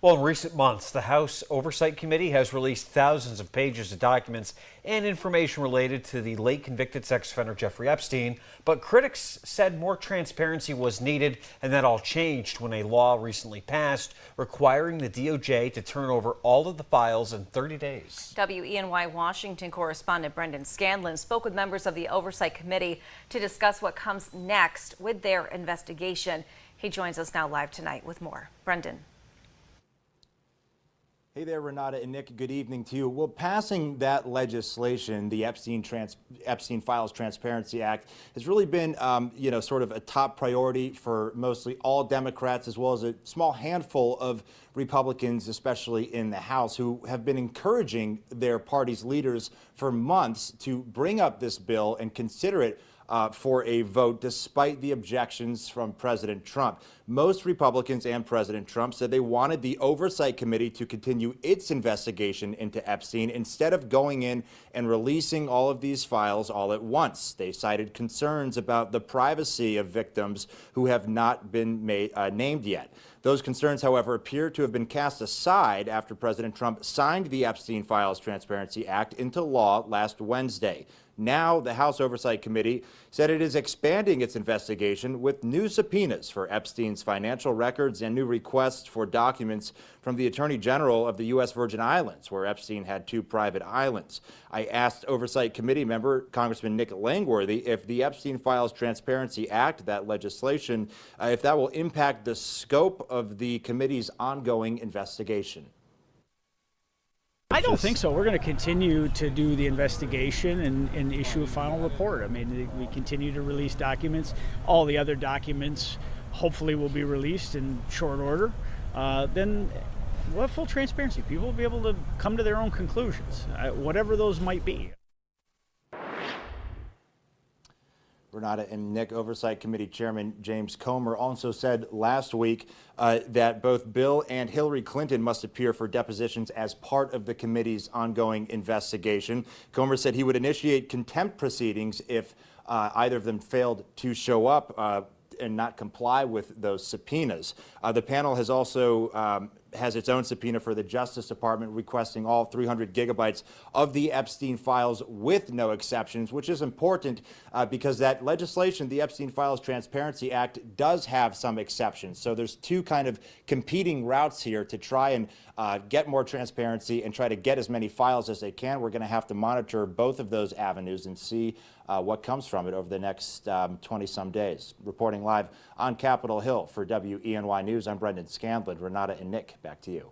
Well, in recent months, the House Oversight Committee has released thousands of pages of documents and information related to the late convicted sex offender Jeffrey Epstein. But critics said more transparency was needed, and that all changed when a law recently passed requiring the DOJ to turn over all of the files in 30 days. WENY Washington correspondent Brendan Scanlon spoke with members of the Oversight Committee to discuss what comes next with their investigation. He joins us now live tonight with more. Brendan. Hey there, Renata and Nick. Good evening to you. Well, passing that legislation, the Epstein Files Transparency Act, has really been, sort of a top priority for mostly all Democrats, as well as a small handful of Republicans, especially in the House, who have been encouraging their party's leaders for months to bring up this bill and consider it for a vote, despite the objections from President Trump. Most Republicans and President Trump said they wanted the Oversight Committee to continue its investigation into Epstein instead of going in and releasing all of these files all at once. They cited concerns about the privacy of victims who have not been named yet. Those concerns, however, appear to have been cast aside after President Trump signed the Epstein Files Transparency Act into law last Wednesday. Now, the House Oversight Committee said it is expanding its investigation with new subpoenas for Epstein's financial records and new requests for documents from the Attorney General of the U.S. Virgin Islands, where Epstein had 2 private islands. I asked Oversight Committee member Congressman Nick Langworthy if the Epstein Files Transparency Act, that legislation, if that will impact the scope of the committee's ongoing investigation. I don't think so. We're going to continue to do the investigation and issue a final report. I mean, we continue to release documents. All the other documents hopefully will be released in short order. Then we'll have full transparency. People will be able to come to their own conclusions, whatever those might be. Renata and Nick, Oversight Committee Chairman James Comer also said last week that both Bill and Hillary Clinton must appear for depositions as part of the committee's ongoing investigation. Comer said he would initiate contempt proceedings if either of them failed to show up and not comply with those subpoenas. The panel has also has its own subpoena for the Justice Department requesting all 300 gigabytes of the Epstein files with no exceptions, which is important because that legislation, the Epstein Files Transparency Act, does have some exceptions. So there's 2 kind of competing routes here to try and get more transparency and try to get as many files as they can. We're going to have to monitor both of those avenues and see what comes from it over the next 20-some days. Reporting live on Capitol Hill for WENY News, I'm Brendan Scanlon. Renata and Nick, back to you.